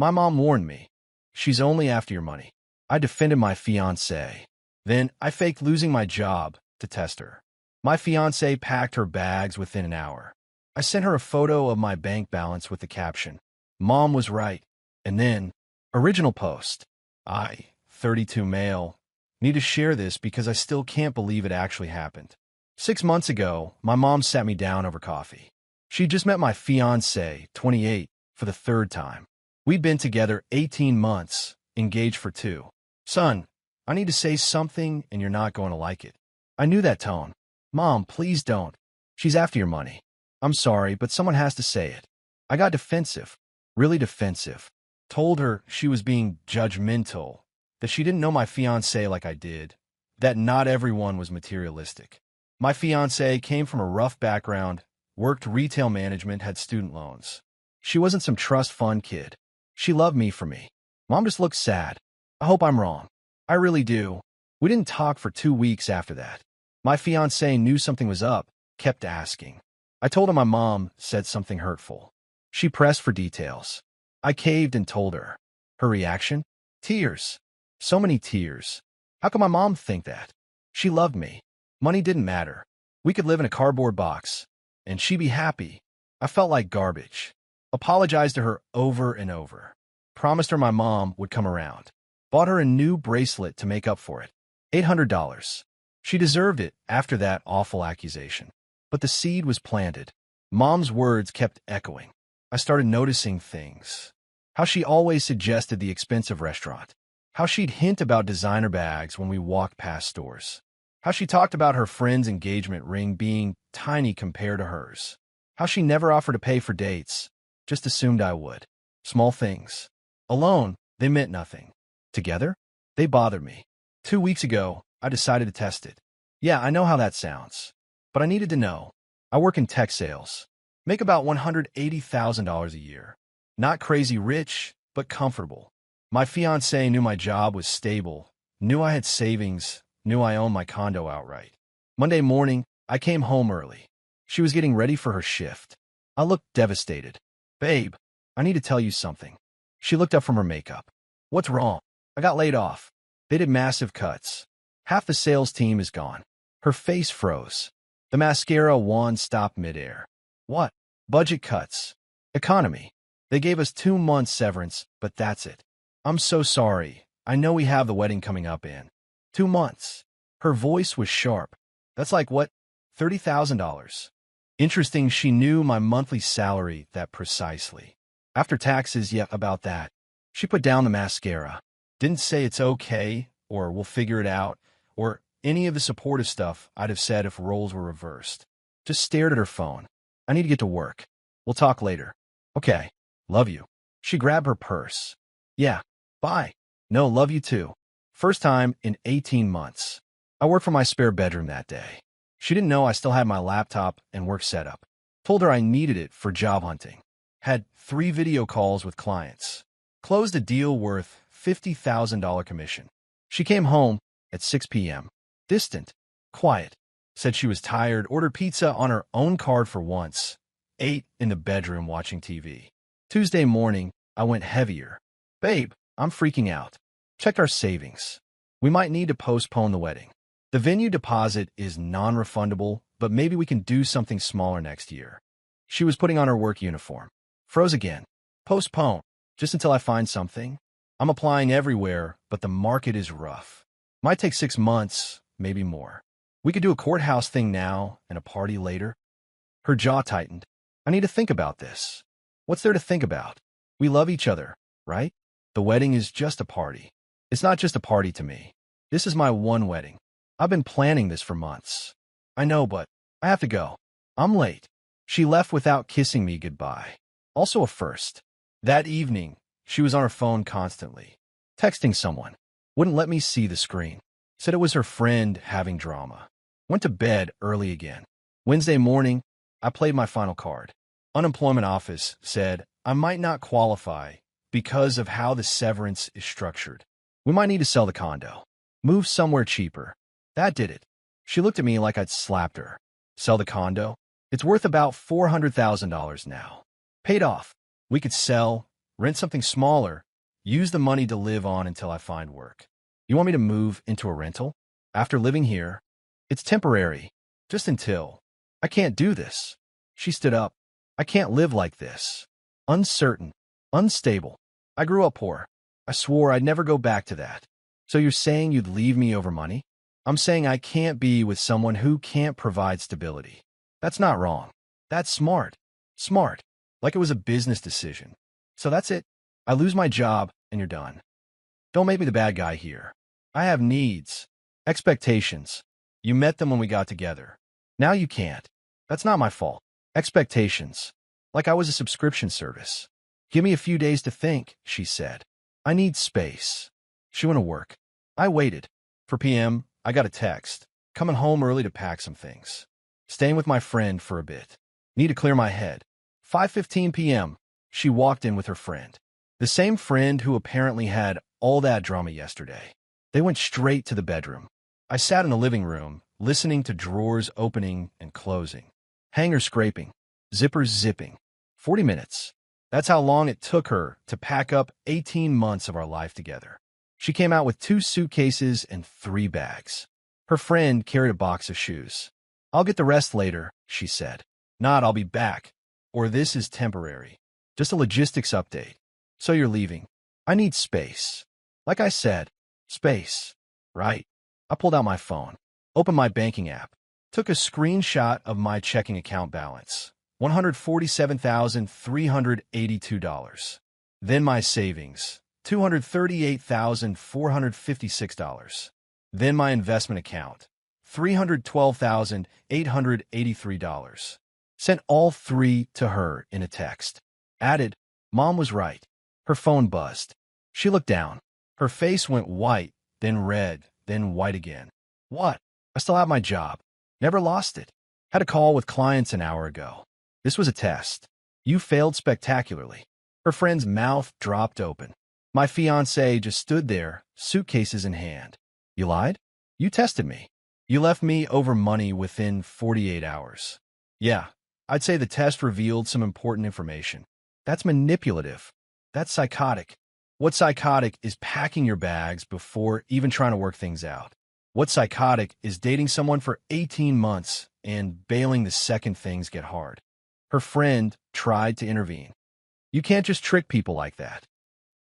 My mom warned me. She's only after your money. I defended my fiancée. Then I faked losing my job to test her. My fiancée packed her bags within an hour. I sent her a photo of my bank balance with the caption, "Mom was right." And then, original post. 32 male. Need to share this because I still can't believe it actually happened. 6 months ago, my mom sat me down over coffee. She just met my fiancé, 28, for the third time. We'd been together 18 months, engaged for 2. Son, I need to say something and you're not going to like it. I knew that tone. Mom, please don't. She's after your money. I'm sorry, but someone has to say it. I got defensive, really defensive. Told her she was being judgmental, that she didn't know my fiancé like I did, that not everyone was materialistic. My fiancé came from a rough background, worked retail management, had student loans. She wasn't some trust fund kid. She loved me for me. Mom just looked sad. I hope I'm wrong. I really do. We didn't talk for 2 weeks after that. My fiancé knew something was up, kept asking. I told her my mom said something hurtful. She pressed for details. I caved and told her. Her reaction? Tears. So many tears. How could my mom think that? She loved me. Money didn't matter. We could live in a cardboard box, and she'd be happy. I felt like garbage. Apologized to her over and over. Promised her my mom would come around. Bought her a new bracelet to make up for it. $800. She deserved it after that awful accusation. But the seed was planted. Mom's words kept echoing. I started noticing things. How she always suggested the expensive restaurant. How she'd hint about designer bags when we walked past stores. How she talked about her friend's engagement ring being tiny compared to hers. How she never offered to pay for dates, just assumed I would. Small things. Alone, they meant nothing. Together, they bothered me. 2 weeks ago, I decided to test it. Yeah, I know how that sounds. But I needed to know. I work in tech sales. Make about $180,000 a year. Not crazy rich, but comfortable. My fiancé knew my job was stable, knew I had savings, knew I owned my condo outright. Monday morning, I came home early. She was getting ready for her shift. I looked devastated. Babe, I need to tell you something. She looked up from her makeup. What's wrong? I got laid off. They did massive cuts. Half the sales team is gone. Her face froze. The mascara wand stopped midair. What? Budget cuts. Economy. They gave us 2 months severance, but that's it. I'm so sorry. I know we have the wedding coming up in 2 months. Her voice was sharp. That's like what? $30,000. Interesting, she knew my monthly salary that precisely. After taxes, yeah, about that. She put down the mascara. Didn't say it's okay, or we'll figure it out, or any of the supportive stuff I'd have said if roles were reversed. Just stared at her phone. I need to get to work. We'll talk later. Okay. Love you. She grabbed her purse. Yeah. Bye. No, love you too. First time in 18 months. I worked from my spare bedroom that day. She didn't know I still had my laptop and work set up. Told her I needed it for job hunting. Had 3 video calls with clients. Closed a deal worth $50,000 commission. She came home at 6 p.m. Distant. Quiet. Said she was tired, ordered pizza on her own card for once. Ate in the bedroom watching TV. Tuesday morning, I went heavier. Babe, I'm freaking out. Checked our savings. We might need to postpone the wedding. The venue deposit is non-refundable, but maybe we can do something smaller next year. She was putting on her work uniform. Froze again. Postpone. Just until I find something. I'm applying everywhere, but the market is rough. Might take 6 months, maybe more. We could do a courthouse thing now and a party later. Her jaw tightened. I need to think about this. What's there to think about? We love each other, right? The wedding is just a party. It's not just a party to me. This is my one wedding. I've been planning this for months. I know, but I have to go. I'm late. She left without kissing me goodbye. Also a first. That evening, she was on her phone constantly. Texting someone. Wouldn't let me see the screen. Said it was her friend having drama. Went to bed early again. Wednesday morning, I played my final card. Unemployment office said I might not qualify because of how the severance is structured. We might need to sell the condo. Move somewhere cheaper. That did it. She looked at me like I'd slapped her. Sell the condo? It's worth about $400,000 now. Paid off. We could sell, Rent something smaller. Use the money to live on until I find work. You want me to move into a rental? After living here? It's temporary. Just until. I can't do this. She stood up. I can't live like this. Uncertain. Unstable. I grew up poor. I swore I'd never go back to that. So you're saying you'd leave me over money? I'm saying I can't be with someone who can't provide stability. That's not wrong. That's smart. Smart. Like it was a business decision. So that's it. I lose my job and you're done. Don't make me the bad guy here. I have needs. Expectations. You met them when we got together. Now you can't. That's not my fault. Expectations. Like I was a subscription service. Give me a few days to think, she said. I need space. She went to work. I waited. For PM, I got a text. Coming home early to pack some things. Staying with my friend for a bit. Need to clear my head. 5:15 p.m. She walked in with her friend. The same friend who apparently had all that drama yesterday. They went straight to the bedroom. I sat in the living room, listening to drawers opening and closing. Hangers scraping. Zippers zipping. 40 minutes. That's how long it took her to pack up 18 months of our life together. She came out with 2 suitcases and 3 bags. Her friend carried a box of shoes. I'll get the rest later, she said. Not I'll be back. Or this is temporary. Just a logistics update. So you're leaving. I need space. Like I said, space. Right. I pulled out my phone. Opened my banking app. Took a screenshot of my checking account balance. $147,382. Then my savings. $238,456. Then my investment account. $312,883. Sent all 3 to her in a text. Added, Mom was right. Her phone buzzed. She looked down. Her face went white, then red, then white again. What? I still have my job. Never lost it. Had a call with clients an hour ago. This was a test. You failed spectacularly. Her friend's mouth dropped open. My fiancé just stood there, suitcases in hand. You lied? You tested me. You left me over money within 48 hours. Yeah, I'd say the test revealed some important information. That's manipulative. That's psychotic. What's psychotic is packing your bags before even trying to work things out. What's psychotic is dating someone for 18 months and bailing the second things get hard. Her friend tried to intervene. You can't just trick people like that.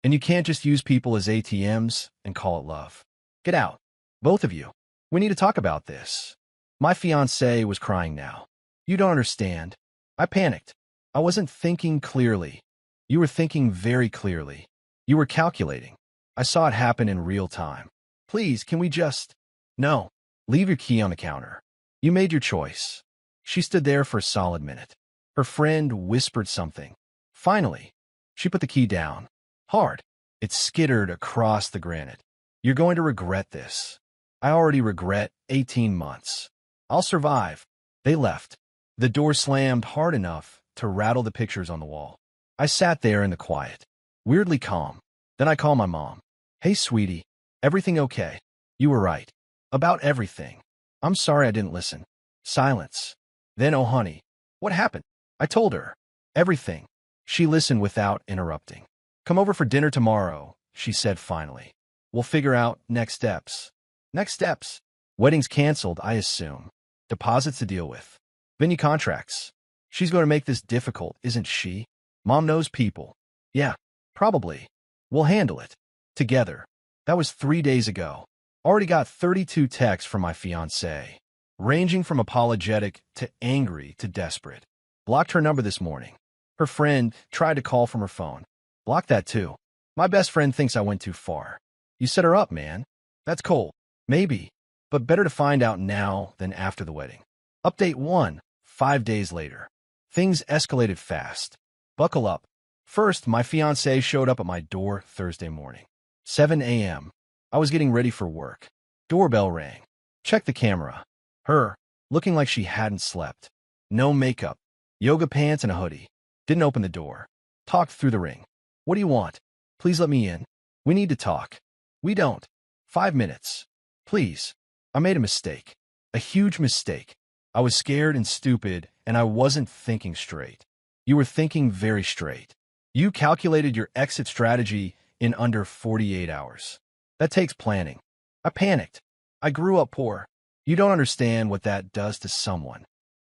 And you can't just use people as ATMs and call it love. Get out. Both of you. We need to talk about this. My fiancé was crying now. You don't understand. I panicked. I wasn't thinking clearly. You were thinking very clearly. You were calculating. I saw it happen in real time. Please, can we just... No. Leave your key on the counter. You made your choice. She stood there for a solid minute. Her friend whispered something. Finally, she put the key down. Hard. It skittered across the granite. You're going to regret this. I already regret 18 months. I'll survive. They left. The door slammed hard enough to rattle the pictures on the wall. I sat there in the quiet, weirdly calm. Then I called my mom. Hey, sweetie. Everything okay? You were right. About everything. I'm sorry I didn't listen. Silence. Then, oh honey. What happened? I told her. Everything. She listened without interrupting. Come over for dinner tomorrow, she said finally. We'll figure out next steps. Next steps? Weddings canceled, I assume. Deposits to deal with. Venue contracts. She's going to make this difficult, isn't she? Mom knows people. Yeah, probably. We'll handle it. Together. That was 3 days ago. Already got 32 texts from my fiancé, ranging from apologetic to angry to desperate. Blocked her number this morning. Her friend tried to call from her phone. Blocked that too. My best friend thinks I went too far. You set her up, man. That's cool. Maybe. But better to find out now than after the wedding. Update 1. 5 days later. Things escalated fast. Buckle up. First, my fiancé showed up at my door Thursday morning. 7 a.m. I was getting ready for work. Doorbell rang. Checked the camera. Her, looking like she hadn't slept. No makeup. Yoga pants and a hoodie. Didn't open the door. Talked through the ring. What do you want? Please let me in. We need to talk. We don't. 5 minutes. Please. I made a mistake. A huge mistake. I was scared and stupid, and I wasn't thinking straight. You were thinking very straight. You calculated your exit strategy in under 48 hours. That takes planning. I panicked. I grew up poor. You don't understand what that does to someone.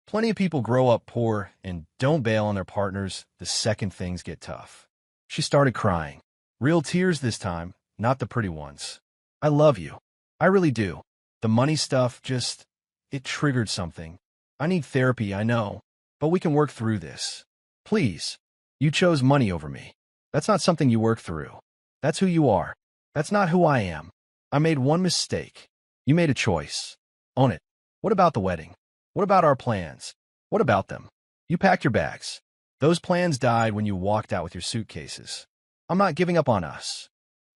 Plenty of people grow up poor and don't bail on their partners the second things get tough. She started crying. Real tears this time, not the pretty ones. I love you. I really do. The money stuff it triggered something. I need therapy, I know, but we can work through this. Please. You chose money over me. That's not something you work through. That's who you are. That's not who I am. I made one mistake. You made a choice. Own it. What about the wedding? What about our plans? What about them? You packed your bags. Those plans died when you walked out with your suitcases. I'm not giving up on us.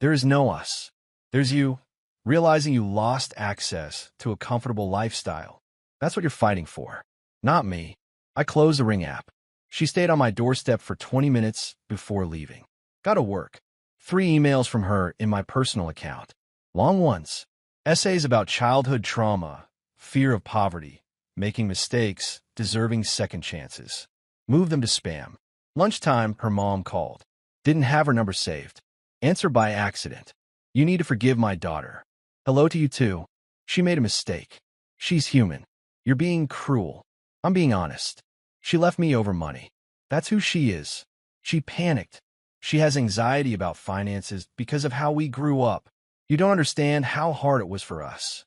There is no us. There's you, realizing you lost access to a comfortable lifestyle. That's what you're fighting for. Not me. I closed the Ring app. She stayed on my doorstep for 20 minutes before leaving. Gotta work. 3 emails from her in my personal account. Long ones. Essays about childhood trauma, fear of poverty, making mistakes, deserving second chances. Move them to spam. Lunchtime, her mom called. Didn't have her number saved. Answer by accident. You need to forgive my daughter. Hello to you too. She made a mistake. She's human. You're being cruel. I'm being honest. She left me over money. That's who she is. She panicked. She has anxiety about finances because of how we grew up. You don't understand how hard it was for us.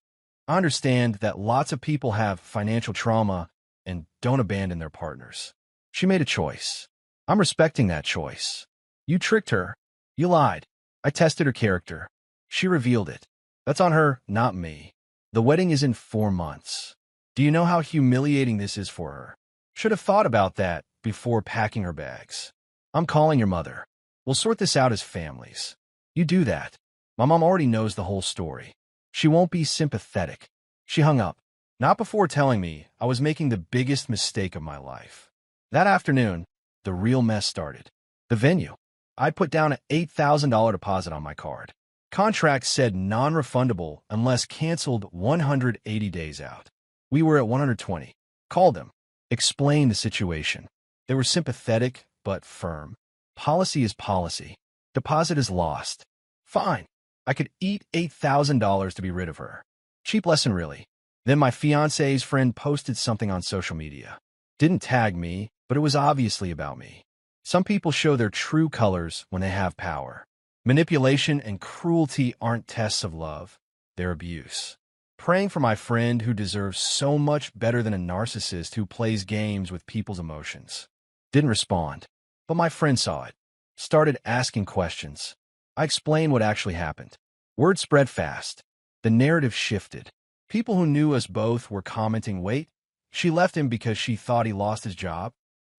I understand that lots of people have financial trauma and don't abandon their partners. She made a choice. I'm respecting that choice. You tricked her. You lied. I tested her character. She revealed it. That's on her, not me. The wedding is in 4 months. Do you know how humiliating this is for her? Should have thought about that before packing her bags. I'm calling your mother. We'll sort this out as families. You do that. My mom already knows the whole story. She won't be sympathetic. She hung up. Not before telling me I was making the biggest mistake of my life. That afternoon, the real mess started. The venue. I put down an $8,000 deposit on my card. Contract said non-refundable unless canceled 180 days out. We were at 120. Called them. Explained the situation. They were sympathetic, but firm. Policy is policy. Deposit is lost. Fine. I could eat $8,000 to be rid of her. Cheap lesson, really. Then my fiancé's friend posted something on social media. Didn't tag me, but it was obviously about me. Some people show their true colors when they have power. Manipulation and cruelty aren't tests of love. They're abuse. Praying for my friend who deserves so much better than a narcissist who plays games with people's emotions. Didn't respond. But my friend saw it. Started asking questions. I explained what actually happened. Word spread fast. The narrative shifted. People who knew us both were commenting, wait, she left him because she thought he lost his job?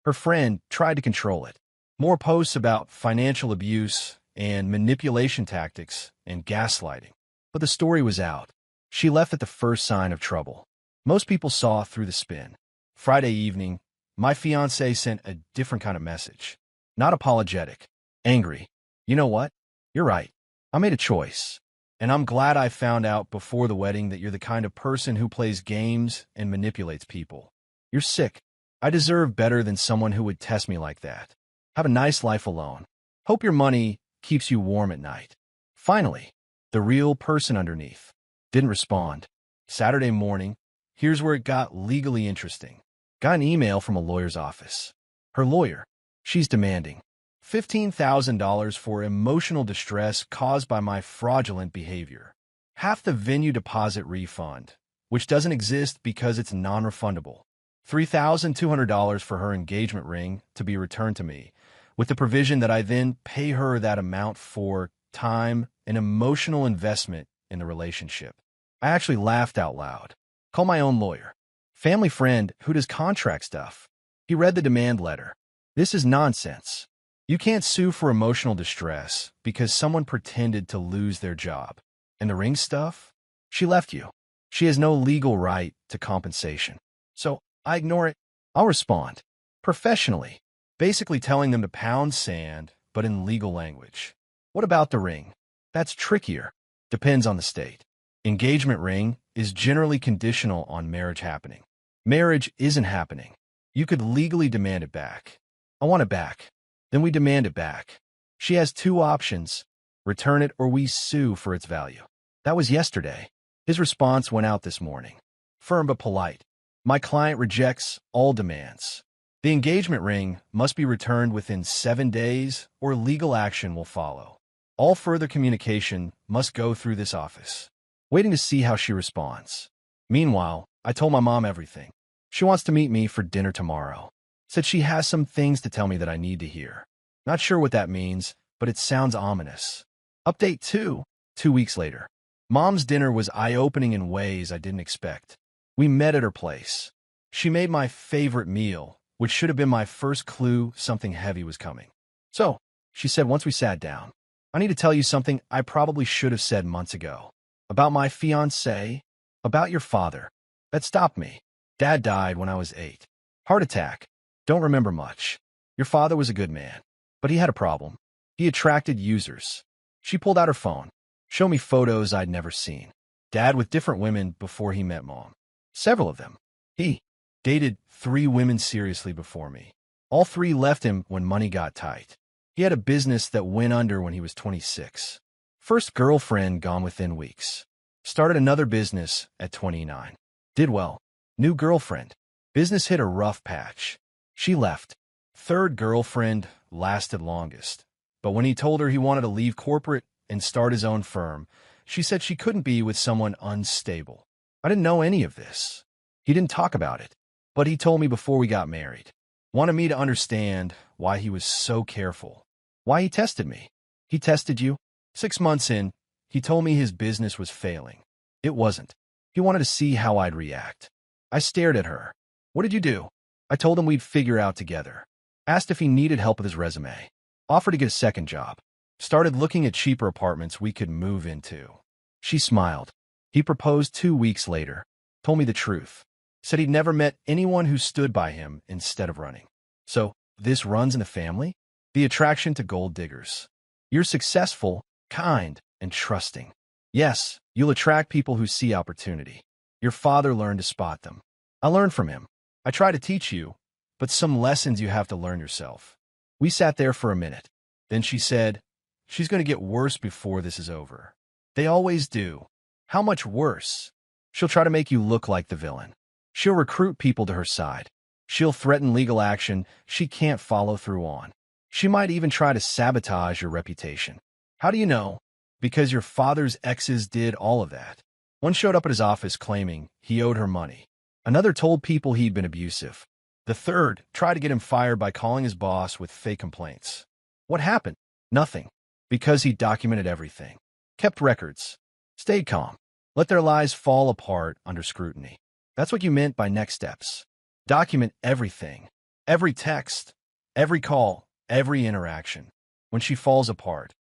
Her friend tried to control it. More posts about financial abuse and manipulation tactics and gaslighting. But the story was out. She left at the first sign of trouble. Most people saw through the spin. Friday evening, my fiancé sent a different kind of message. Not apologetic. Angry. You know what? You're right. I made a choice. And I'm glad I found out before the wedding that you're the kind of person who plays games and manipulates people. You're sick. I deserve better than someone who would test me like that. Have a nice life alone. Hope your money keeps you warm at night. Finally, the real person underneath. Didn't respond. Saturday morning, here's where it got legally interesting. Got an email from a lawyer's office. Her lawyer. She's demanding $15,000 for emotional distress caused by my fraudulent behavior. Half the venue deposit refund, which doesn't exist because it's non-refundable. $3,200 for her engagement ring to be returned to me, with the provision that I then pay her that amount for time and emotional investment in the relationship. I actually laughed out loud. Call my own lawyer. Family friend who does contract stuff. He read the demand letter. This is nonsense. You can't sue for emotional distress because someone pretended to lose their job. And the ring stuff? She left you. She has no legal right to compensation. So I ignore it. I'll respond. Professionally. Basically telling them to pound sand, but in legal language. What about the ring? That's trickier. Depends on the state. Engagement ring is generally conditional on marriage happening. Marriage isn't happening. You could legally demand it back. I want it back. Then we demand it back. She has two options: return it or we sue for its value. That was yesterday. His response went out this morning. Firm but polite. My client rejects all demands. The engagement ring must be returned within 7 days or legal action will follow. All further communication must go through this office. Waiting to see how she responds. Meanwhile, I told my mom everything. She wants to meet me for dinner tomorrow. Said she has some things to tell me that I need to hear. Not sure what that means, but it sounds ominous. Update 2. 2 weeks later. Mom's dinner was eye-opening in ways I didn't expect. We met at her place. She made my favorite meal, which should have been my first clue something heavy was coming. So, she said once we sat down, I need to tell you something I probably should have said months ago. About my fiancé, about your father. That stopped me. Dad died when I was 8. Heart attack. Don't remember much. Your father was a good man, but he had a problem. He attracted users. She pulled out her phone, showed me photos I'd never seen. Dad with different women before he met Mom. Several of them. He dated 3 women seriously before me. All 3 left him when money got tight. He had a business that went under when he was 26. First girlfriend gone within weeks. Started another business at 29. Did well. New girlfriend. Business hit a rough patch. She left. Third girlfriend lasted longest. But when he told her he wanted to leave corporate and start his own firm, she said she couldn't be with someone unstable. I didn't know any of this. He didn't talk about it, but he told me before we got married. Wanted me to understand why he was so careful. Why he tested me. He tested you? 6 months in, he told me his business was failing. It wasn't. He wanted to see how I'd react. I stared at her. What did you do? I told him we'd figure out together. Asked if he needed help with his resume. Offered to get a second job. Started looking at cheaper apartments we could move into. She smiled. He proposed 2 weeks later. Told me the truth. Said he'd never met anyone who stood by him instead of running. So, this runs in the family? The attraction to gold diggers. You're successful, kind, and trusting. Yes, you'll attract people who see opportunity. Your father learned to spot them. I learned from him. I try to teach you, but some lessons you have to learn yourself. We sat there for a minute. Then she said, she's going to get worse before this is over. They always do. How much worse? She'll try to make you look like the villain. She'll recruit people to her side. She'll threaten legal action she can't follow through on. She might even try to sabotage your reputation. How do you know? Because your father's exes did all of that. One showed up at his office claiming he owed her money. Another told people he'd been abusive. The third tried to get him fired by calling his boss with fake complaints. What happened? Nothing. Because he documented everything. Kept records. Stayed calm. Let their lies fall apart under scrutiny. That's what you meant by next steps. Document everything. Every text. Every call. Every interaction. When she falls apart.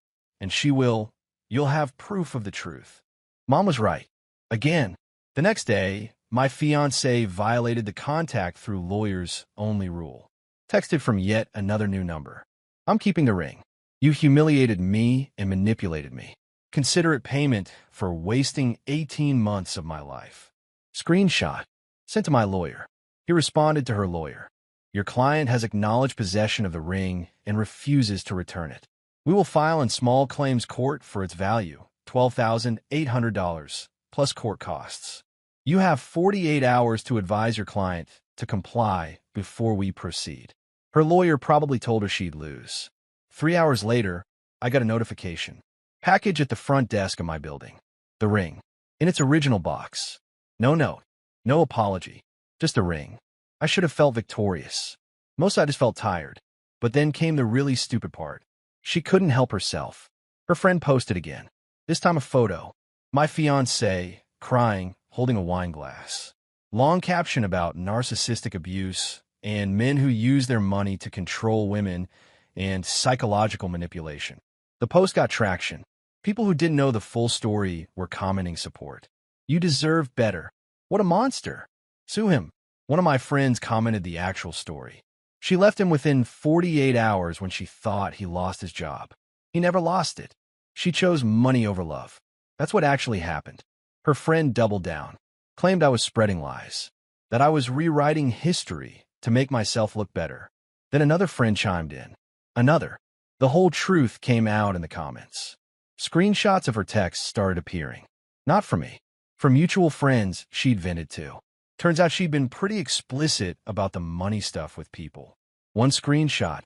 And she will. You'll have proof of the truth. Mom was right. Again. The next day, my fiancé violated the contact through lawyers only rule. Texted from yet another new number. I'm keeping the ring. You humiliated me and manipulated me. Consider it payment for wasting 18 months of my life. Screenshot. Sent to my lawyer. He responded to her lawyer. Your client has acknowledged possession of the ring and refuses to return it. We will file in small claims court for its value, $12,800, plus court costs. You have 48 hours to advise your client to comply before we proceed. Her lawyer probably told her she'd lose. 3 hours later, I got a notification. Package at the front desk of my building. The ring. In its original box. No note. No apology. Just a ring. I should have felt victorious. Most I just felt tired. But then came the really stupid part. She couldn't help herself. Her friend posted again. This time a photo. My fiancé, crying, holding a wine glass. Long caption about narcissistic abuse and men who use their money to control women and psychological manipulation. The post got traction. People who didn't know the full story were commenting support. You deserve better. What a monster. Sue him. One of my friends commented the actual story. She left him within 48 hours when she thought he lost his job. He never lost it. She chose money over love. That's what actually happened. Her friend doubled down, claimed I was spreading lies, that I was rewriting history to make myself look better. Then another friend chimed in. Another. The whole truth came out in the comments. Screenshots of her texts started appearing. Not from me. From mutual friends she'd vented to. Turns out she'd been pretty explicit about the money stuff with people. One screenshot.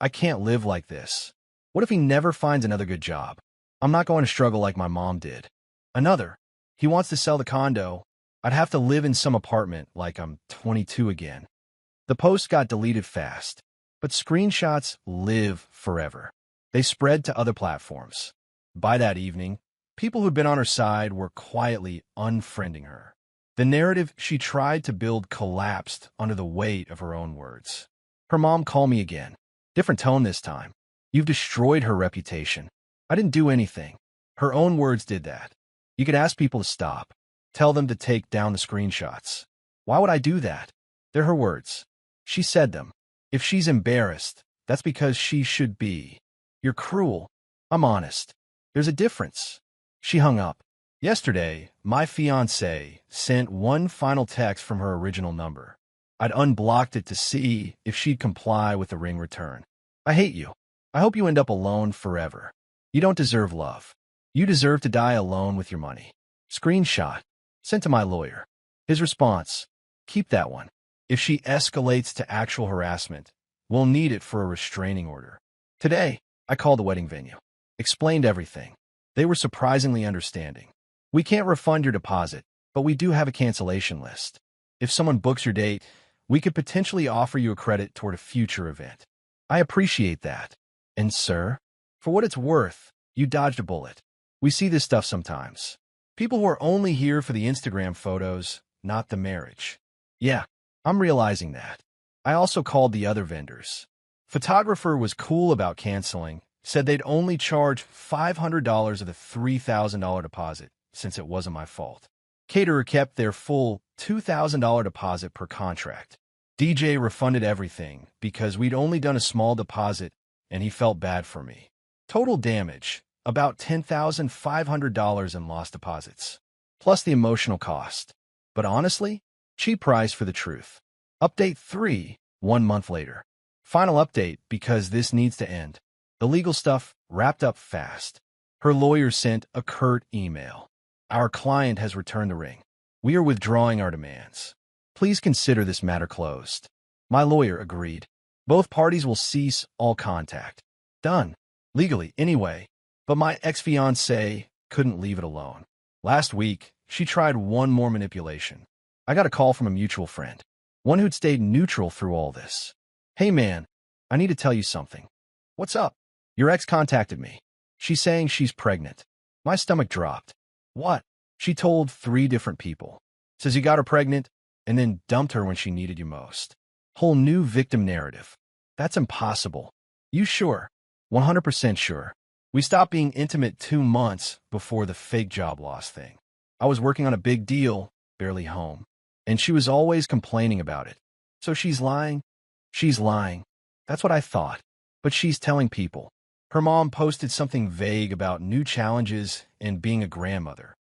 I can't live like this. What if he never finds another good job? I'm not going to struggle like my mom did. Another. He wants to sell the condo. I'd have to live in some apartment like I'm 22 again. The post got deleted fast, but screenshots live forever. They spread to other platforms. By that evening, people who'd been on her side were quietly unfriending her. The narrative she tried to build collapsed under the weight of her own words. Her mom called me again. Different tone this time. You've destroyed her reputation. I didn't do anything. Her own words did that. You could ask people to stop. Tell them to take down the screenshots. Why would I do that? They're her words. She said them. If she's embarrassed, that's because she should be. You're cruel. I'm honest. There's a difference. She hung up. Yesterday, my fiancée sent one final text from her original number. I'd unblocked it to see if she'd comply with the ring return. I hate you. I hope you end up alone forever. You don't deserve love. You deserve to die alone with your money. Screenshot. Sent to my lawyer. His response. Keep that one. If she escalates to actual harassment, we'll need it for a restraining order. Today, I called the wedding venue. Explained everything. They were surprisingly understanding. We can't refund your deposit, but we do have a cancellation list. If someone books your date, we could potentially offer you a credit toward a future event. I appreciate that. And sir, for what it's worth, you dodged a bullet. We see this stuff sometimes. People who are only here for the Instagram photos, not the marriage. Yeah, I'm realizing that. I also called the other vendors. Photographer was cool about canceling, said they'd only charge $500 of the $3,000 deposit, since it wasn't my fault. Caterer kept their full $2,000 deposit per contract. DJ refunded everything because we'd only done a small deposit and he felt bad for me. Total damage, about $10,500 in lost deposits, plus the emotional cost. But honestly, cheap price for the truth. Update 3, 1 month later. Final update because this needs to end. The legal stuff wrapped up fast. Her lawyer sent a curt email. Our client has returned the ring. We are withdrawing our demands. Please consider this matter closed. My lawyer agreed. Both parties will cease all contact. Done. Legally, anyway. But my ex-fiancée couldn't leave it alone. Last week, she tried one more manipulation. I got a call from a mutual friend, one who'd stayed neutral through all this. Hey man, I need to tell you something. What's up? Your ex contacted me. She's saying she's pregnant. My stomach dropped. What? She told 3 different people. Says you got her pregnant and then dumped her when she needed you most. Whole new victim narrative. That's impossible. You sure? 100% sure. We stopped being intimate 2 months before the fake job loss thing. I was working on a big deal, barely home, and she was always complaining about it. So she's lying? She's lying. That's what I thought. But she's telling people. Her mom posted something vague about new challenges and being a grandmother.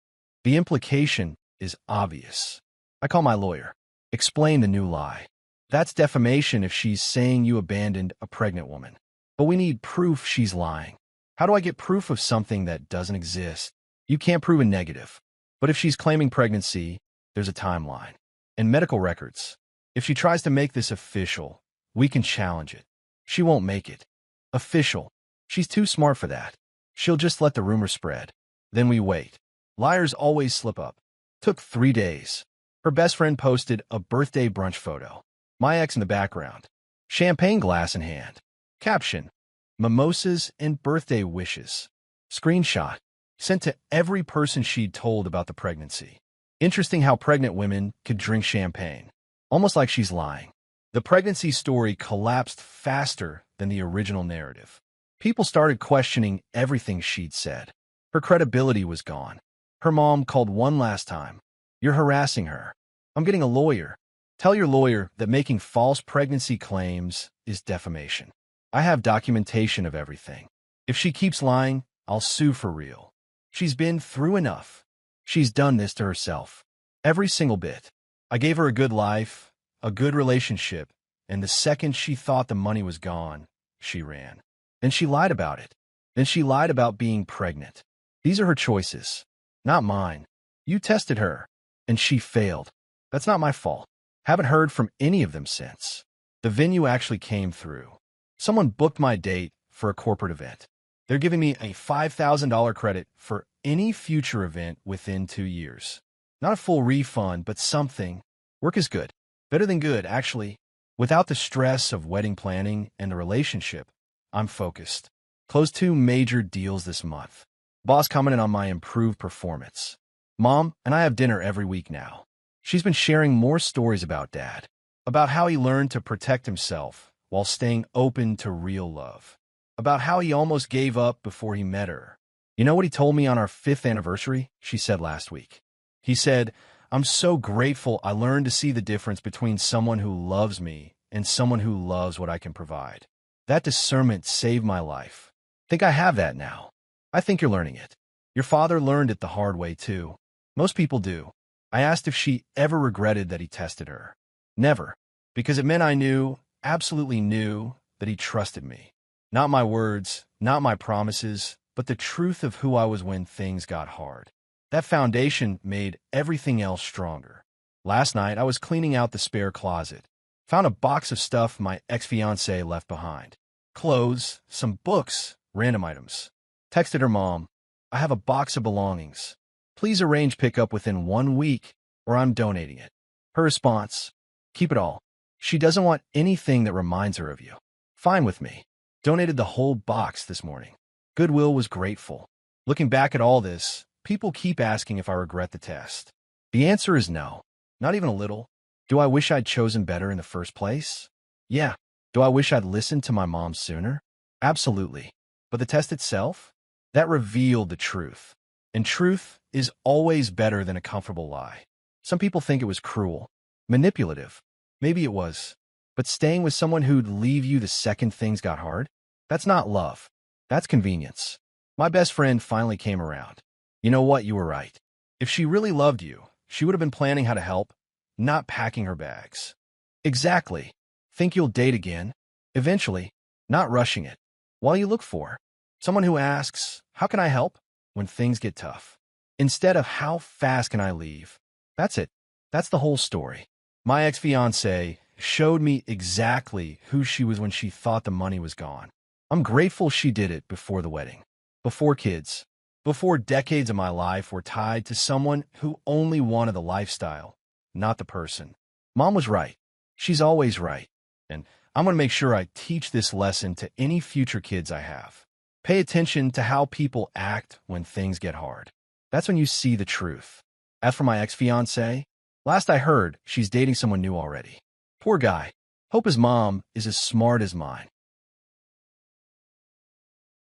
The implication is obvious. I call my lawyer. Explain the new lie. That's defamation if she's saying you abandoned a pregnant woman. But we need proof she's lying. How do I get proof of something that doesn't exist? You can't prove a negative. But if she's claiming pregnancy, there's a timeline. And medical records. If she tries to make this official, we can challenge it. She won't make it official. She's too smart for that. She'll just let the rumor spread. Then we wait. Liars always slip up. Took 3 days. Her best friend posted a birthday brunch photo. My ex in the background. Champagne glass in hand. Caption. Mimosas and birthday wishes. Screenshot. Sent to every person she'd told about the pregnancy. Interesting how pregnant women could drink champagne. Almost like she's lying. The pregnancy story collapsed faster than the original narrative. People started questioning everything she'd said. Her credibility was gone. Her mom called one last time. You're harassing her. I'm getting a lawyer. Tell your lawyer that making false pregnancy claims is defamation. I have documentation of everything. If she keeps lying, I'll sue for real. She's been through enough. She's done this to herself. Every single bit. I gave her a good life, a good relationship, and the second she thought the money was gone, she ran. Then she lied about it. Then she lied about being pregnant. These are her choices, not mine. You tested her, and she failed. That's not my fault. Haven't heard from any of them since. The venue actually came through. Someone booked my date for a corporate event. They're giving me a $5,000 credit for any future event within 2 years. Not a full refund, but something. Work is good. Better than good, actually. Without the stress of wedding planning and the relationship, I'm focused. Closed 2 major deals this month. Boss commented on my improved performance. Mom and I have dinner every week now. She's been sharing more stories about Dad, about how he learned to protect himself while staying open to real love, about how he almost gave up before he met her. You know what he told me on our 5th anniversary? She said last week. He said, "I'm so grateful I learned to see the difference between someone who loves me and someone who loves what I can provide. That discernment saved my life. Think I have that now. I think you're learning it. Your father learned it the hard way, too. Most people do." I asked if she ever regretted that he tested her. Never, because it meant I knew, absolutely knew, that he trusted me. Not my words, not my promises, but the truth of who I was when things got hard. That foundation made everything else stronger. Last night, I was cleaning out the spare closet. Found a box of stuff my ex-fiancée left behind. Clothes, some books, random items. Texted her mom, "I have a box of belongings. Please arrange pickup within 1 week, or I'm donating it." Her response, "Keep it all. She doesn't want anything that reminds her of you." Fine with me. Donated the whole box this morning. Goodwill was grateful. Looking back at all this, people keep asking if I regret the test. The answer is no. Not even a little. Do I wish I'd chosen better in the first place? Yeah. Do I wish I'd listened to my mom sooner? Absolutely. But the test itself? That revealed the truth. And truth is always better than a comfortable lie. Some people think it was cruel, manipulative. Maybe it was. But staying with someone who'd leave you the second things got hard? That's not love. That's convenience. My best friend finally came around. You know what? You were right. If she really loved you, she would have been planning how to help, not packing her bags. Exactly. Think you'll date again? Eventually, not rushing it. While you look for someone who asks, "How can I help?" when things get tough. Instead of, "How fast can I leave?" That's it. That's the whole story. My ex-fiancée showed me exactly who she was when she thought the money was gone. I'm grateful she did it before the wedding, before kids, before decades of my life were tied to someone who only wanted the lifestyle, not the person. Mom was right. She's always right. And I'm going to make sure I teach this lesson to any future kids I have. Pay attention to how people act when things get hard. That's when you see the truth. As for my ex-fiancée, last I heard, she's dating someone new already. Poor guy. Hope his mom is as smart as mine.